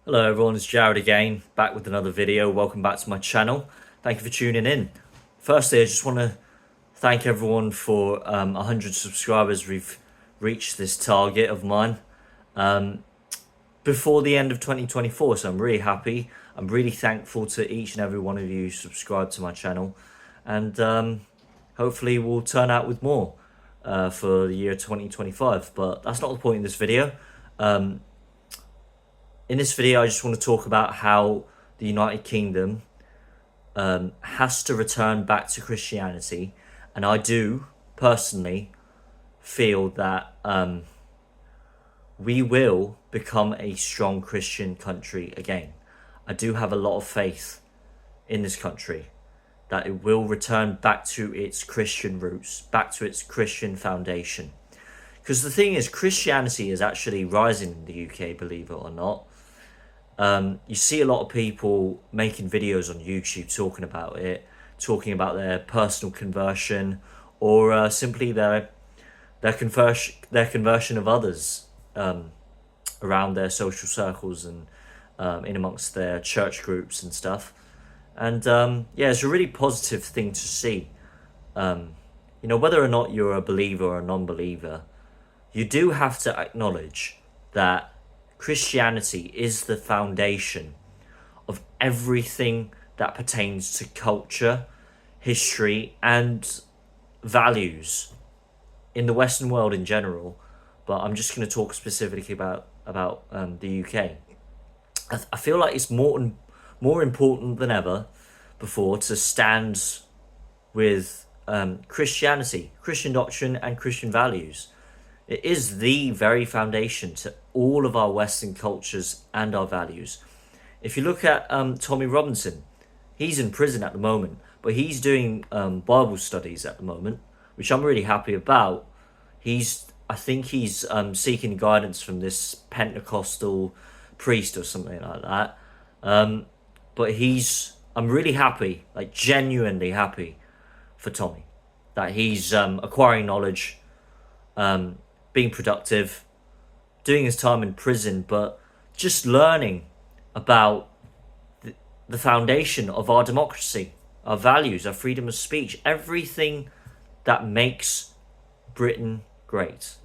Hello everyone, it's Jared again, back with another video. Welcome back to my channel. Thank you for tuning in. Firstly, I just want to thank everyone for 100 subscribers. We've reached this target of mine before the end of 2024, so I'm really happy. I'm really thankful to each and every one of you who subscribed to my channel, and hopefully we'll turn out with more for the year 2025, but that's not the point in this video. In this video, I just want to talk about how the United Kingdom has to return back to Christianity, and I do personally feel that we will become a strong Christian country again. I do have a lot of faith in this country that it will return back to its Christian roots, back to its Christian foundation. Because the thing is, Christianity is actually rising in the UK, believe it or not. You see a lot of people making videos on YouTube talking about it, talking about their personal conversion, or simply their conversion of others around their social circles and in amongst their church groups and stuff. And yeah, it's a really positive thing to see. Whether or not you're a believer or a non-believer, you do have to acknowledge that Christianity is the foundation of everything that pertains to culture, history, and values in the Western world in general. But I'm just going to talk specifically about the UK. I feel like it's more important than ever before to stand with Christianity, Christian doctrine, and Christian values. It is the very foundation to all of our Western cultures and our values. If you look at Tommy Robinson, he's in prison at the moment, but he's doing Bible studies at the moment, which I'm really happy about. I think he's seeking guidance from this Pentecostal priest or something like that. But I'm really happy, like genuinely happy for Tommy, that he's acquiring knowledge, being productive, doing his time in prison, but just learning about the foundation of our democracy, our values, our freedom of speech, everything that makes Britain great,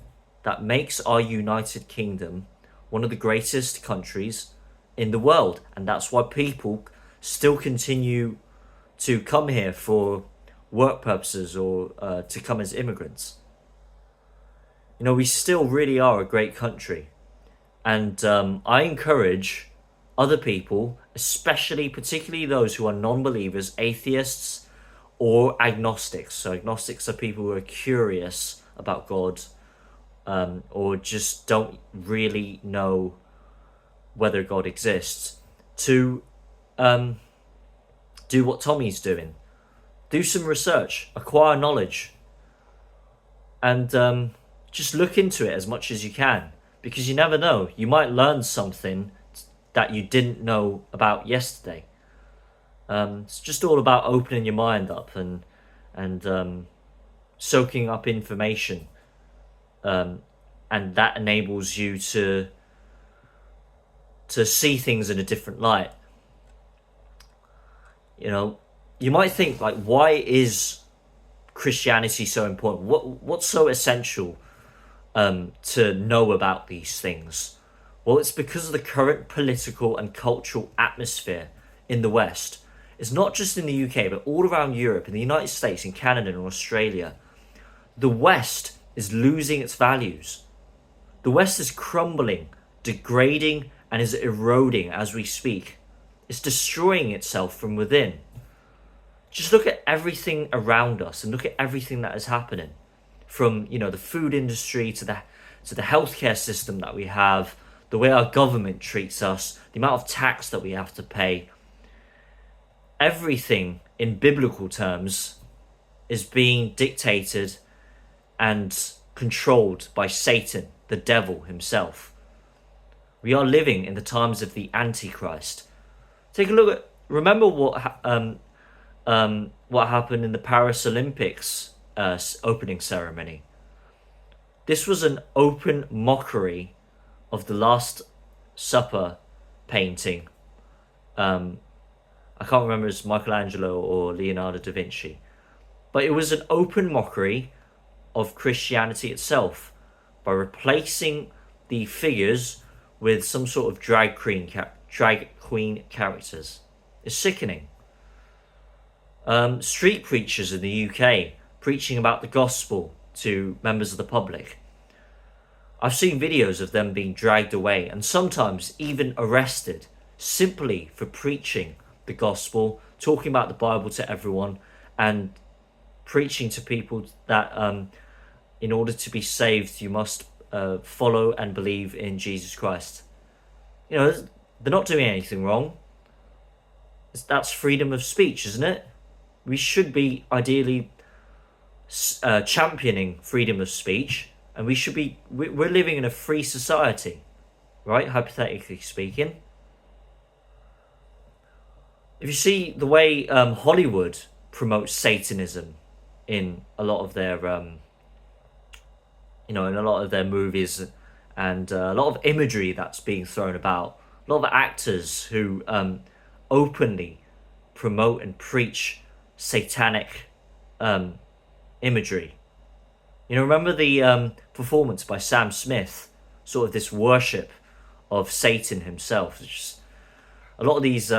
that makes our United Kingdom one of the greatest countries in the world. And that's why people still continue to come here for work purposes or to come as immigrants. We still really are a great country. And I encourage other people, particularly those who are non-believers, atheists, or agnostics. So agnostics are people who are curious about God, or just don't really know whether God exists, to do what Tommy's doing. Do some research, acquire knowledge, and just look into it as much as you can, because you never know. You might learn something that you didn't know about yesterday. It's just all about opening your mind up and soaking up information, and that enables you to see things in a different light. You might think, like, why is Christianity so important? What's so essential to know about these things? Well, it's because of the current political and cultural atmosphere in the West. It's not just in the UK, but all around Europe, in the United States, in Canada, and Australia. The West is losing its values. The West is crumbling, degrading, and is eroding as we speak. It's destroying itself from within. Just look at everything around us and look at everything that is happening. From the food industry to the healthcare system that we have, the way our government treats us, the amount of tax that we have to pay. Everything in biblical terms is being dictated and controlled by Satan, the devil himself. We are living in the times of the Antichrist. Take a look at. Remember what happened in the Paris Olympics opening ceremony. This was an open mockery of the Last Supper painting. I can't remember if it's Michelangelo or Leonardo da Vinci, but it was an open mockery of Christianity itself by replacing the figures with some sort of drag queen characters. It's sickening. Street preachers in the UK preaching about the gospel to members of the public. I've seen videos of them being dragged away and sometimes even arrested simply for preaching the gospel, talking about the Bible to everyone, and preaching to people that in order to be saved, you must follow and believe in Jesus Christ. You know, they're not doing anything wrong. That's freedom of speech, isn't it? We should be ideally championing freedom of speech, and we're living in a free society, right? Hypothetically speaking. If you see the way Hollywood promotes Satanism in a lot of their, in a lot of their movies, and a lot of imagery that's being thrown about, a lot of actors who openly promote and preach satanic imagery. Remember the performance by Sam Smith, sort of this worship of Satan himself. It's just a lot of these,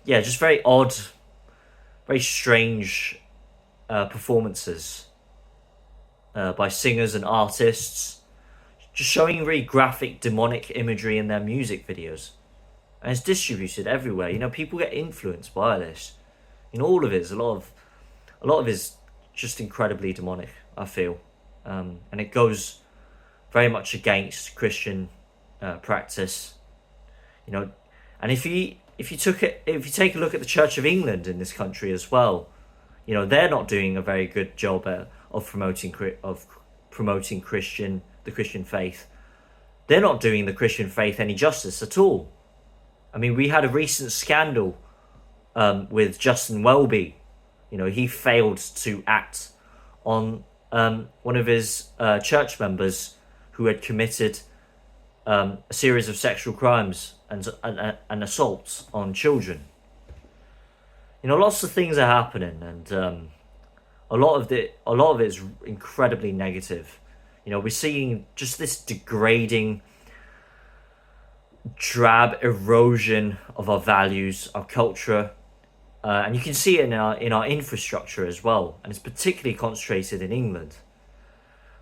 just very odd, very strange performances by singers and artists, just showing really graphic demonic imagery in their music videos. And it's distributed everywhere. People get influenced by this. All of it is a lot of it is just incredibly demonic, I feel. And it goes very much against Christian practice. And if you take a look at the Church of England in this country as well, they're not doing a very good job of promoting the Christian faith. They're not doing the Christian faith any justice at all. I mean, we had a recent scandal with Justin Welby. He failed to act on one of his church members who had committed a series of sexual crimes and assaults on children. Lots of things are happening, and a lot of it is incredibly negative. We're seeing just this degrading, drab erosion of our values, our culture, and you can see it in our infrastructure as well, and it's particularly concentrated in England.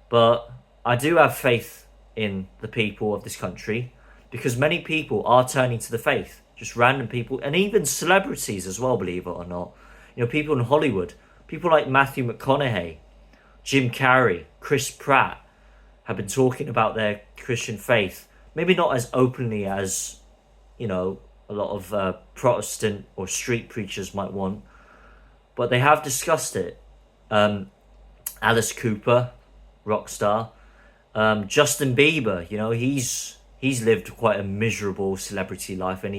But I do have faith in the people of this country, because many people are turning to the faith, just random people, and even celebrities as well, believe it or not. People in Hollywood, people like Matthew McConaughey, Jim Carrey, Chris Pratt, have been talking about their Christian faith. Maybe not as openly as, a lot of Protestant or street preachers might want, but they have discussed it. Alice Cooper, rock star. Justin Bieber, he's lived quite a miserable celebrity life, and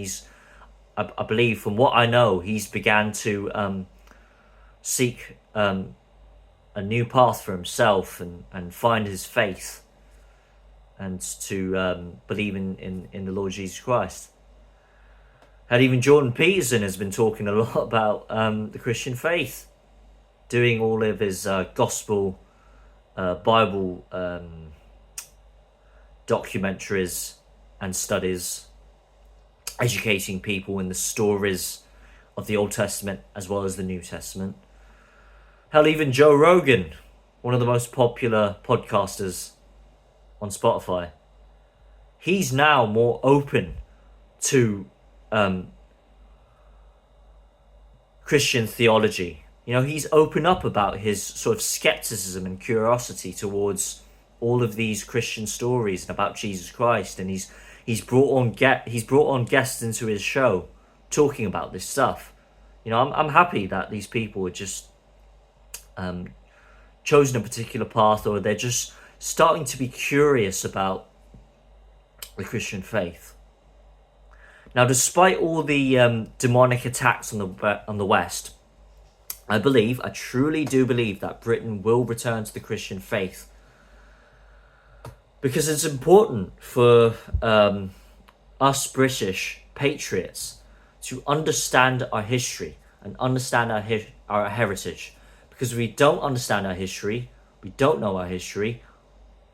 I believe, from what I know, he's began to seek a new path for himself and find his faith, and to believe in the Lord Jesus Christ. And even Jordan Peterson has been talking a lot about the Christian faith, doing all of his gospel Bible documentaries and studies, educating people in the stories of the Old Testament as well as the New Testament. Hell, even Joe Rogan, one of the most popular podcasters on Spotify, he's now more open to Christian theology. He's open up about his sort of skepticism and curiosity towards all of these Christian stories and about Jesus Christ, and he's brought on guests into his show talking about this stuff. I'm happy that these people are just chosen a particular path, or they're just starting to be curious about the Christian faith. Now, despite all the demonic attacks on the West, I truly do believe that Britain will return to the Christian faith, because it's important for us British patriots to understand our history and understand our heritage. Because if we don't understand our history, we don't know our history,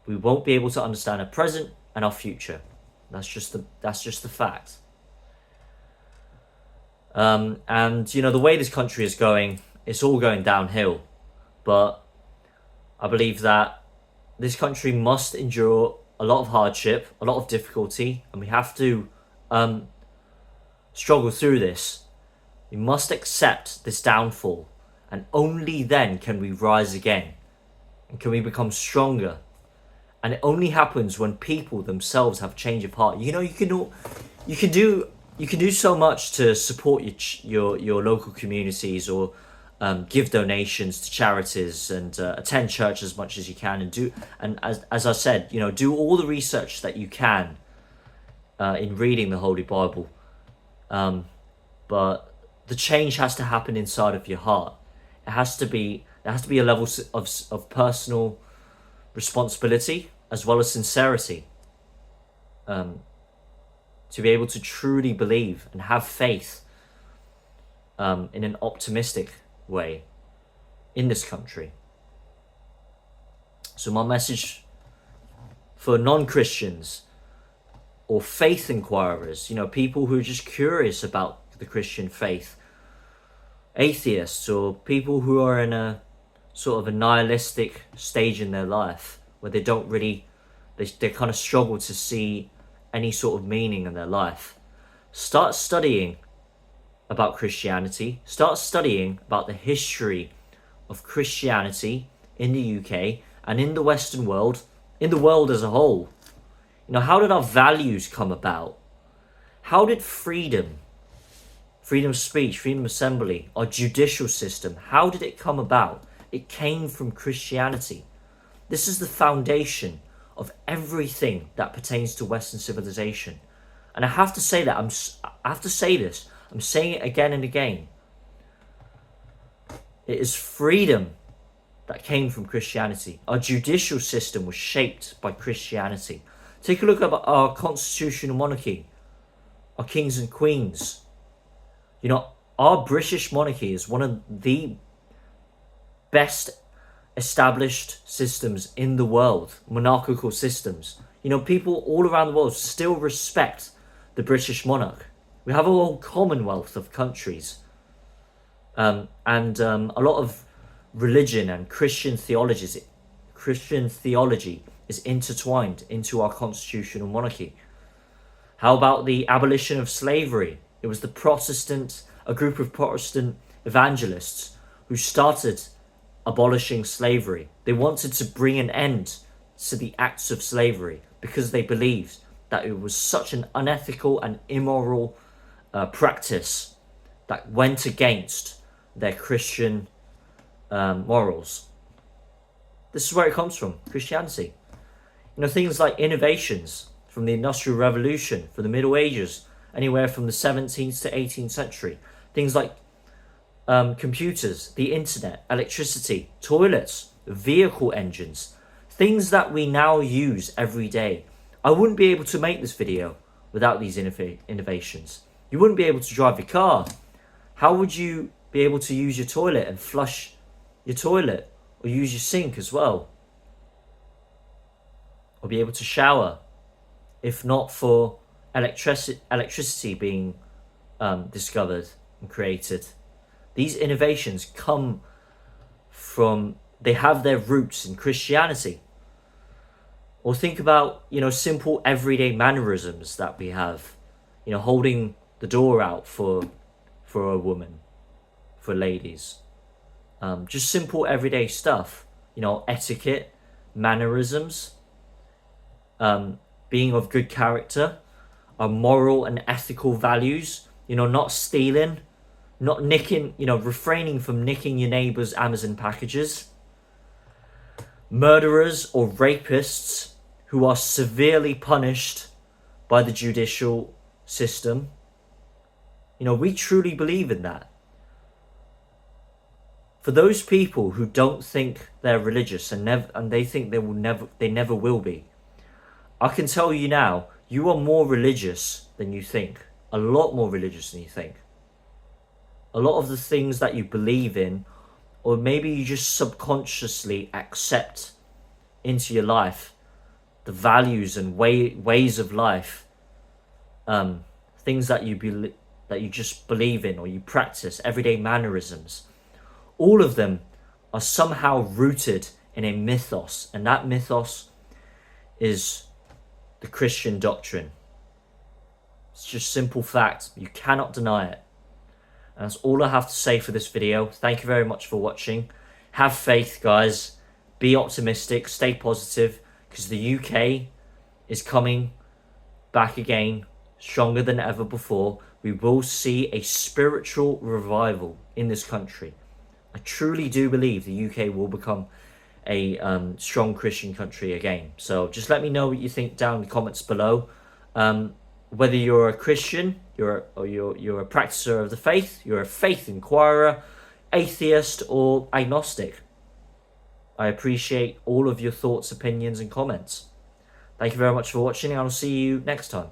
we won't be able to understand our present and our future. That's just the fact. And you know, the way this country is going, it's all going downhill. But I believe that this country must endure a lot of hardship, a lot of difficulty, and we have to struggle through this. We must accept this downfall, and only then can we rise again, and can we become stronger. And it only happens when people themselves have a change of heart. You know, you can do so much to support your local communities, or give donations to charities, and attend church as much as you can, and as I said, you know, do all the research that you can in reading the Holy Bible. But the change has to happen inside of your heart. There has to be a level of personal responsibility as well as sincerity, to be able to truly believe and have faith in an optimistic way in this country. So my message for non-Christians or faith inquirers, you know, people who are just curious about the Christian faith, atheists, or people who are in a sort of a nihilistic stage in their life where they don't really, they kind of struggle to see any sort of meaning in their life. Start studying about Christianity. Start studying about the history of Christianity in the UK and in the Western world, in the world as a whole. You know, how did our values come about? How did freedom of speech, freedom of assembly, our judicial system, how did it come about? It came from Christianity. This is the foundation of everything that pertains to Western civilization. And I have to say that, I have to say this, I'm saying it again and again. It is freedom that came from Christianity. Our judicial system was shaped by Christianity. Take a look at our constitutional monarchy, our kings and queens. You know, our British monarchy is one of the best established systems in the world, monarchical systems. You know, people all around the world still respect the British monarch. We have a whole commonwealth of countries. And a lot of religion and Christian theology is intertwined into our constitutional monarchy. How about the abolition of slavery? It was a group of Protestant evangelists who started abolishing slavery. They wanted to bring an end to the acts of slavery because they believed that it was such an unethical and immoral practice that went against their Christian morals. This is where it comes from, Christianity. You know, things like innovations from the Industrial Revolution, from the Middle Ages, anywhere from the 17th to 18th century. Things like computers, the internet, electricity, toilets, vehicle engines, things that we now use every day. I wouldn't be able to make this video without these innovations. You wouldn't be able to drive your car. How would you be able to use your toilet and flush your toilet, or use your sink as well? Or be able to shower, if not for electricity being discovered and created. These innovations come from, they have their roots in Christianity. Or think about, you know, simple everyday mannerisms that we have. You know, holding the door out for a woman, for ladies. Just simple everyday stuff. You know, etiquette, mannerisms, being of good character, our moral and ethical values. You know, not stealing, not nicking, you know, refraining from nicking your neighbour's Amazon packages. Murderers or rapists who are severely punished by the judicial system. You know, we truly believe in that. For those people who don't think they're religious and they think they never will be, I can tell you now, you are more religious than you think. A lot more religious than you think. A lot of the things that you believe in, or maybe you just subconsciously accept into your life, the values and ways of life, things that you just believe in or you practice, everyday mannerisms, all of them are somehow rooted in a mythos, and that mythos is the Christian doctrine. It's just simple fact. You cannot deny it. And that's all I have to say for this video. Thank you very much for watching. Have faith, guys. Be optimistic. Stay positive, because the UK is coming back again, stronger than ever before. We will see a spiritual revival in this country. I truly do believe the UK will become a strong Christian country again. So just let me know what you think down in the comments below. Whether you're a Christian, you're a practicer of the faith, you're a faith inquirer, atheist, or agnostic. I appreciate all of your thoughts, opinions, and comments. Thank you very much for watching, and I'll see you next time.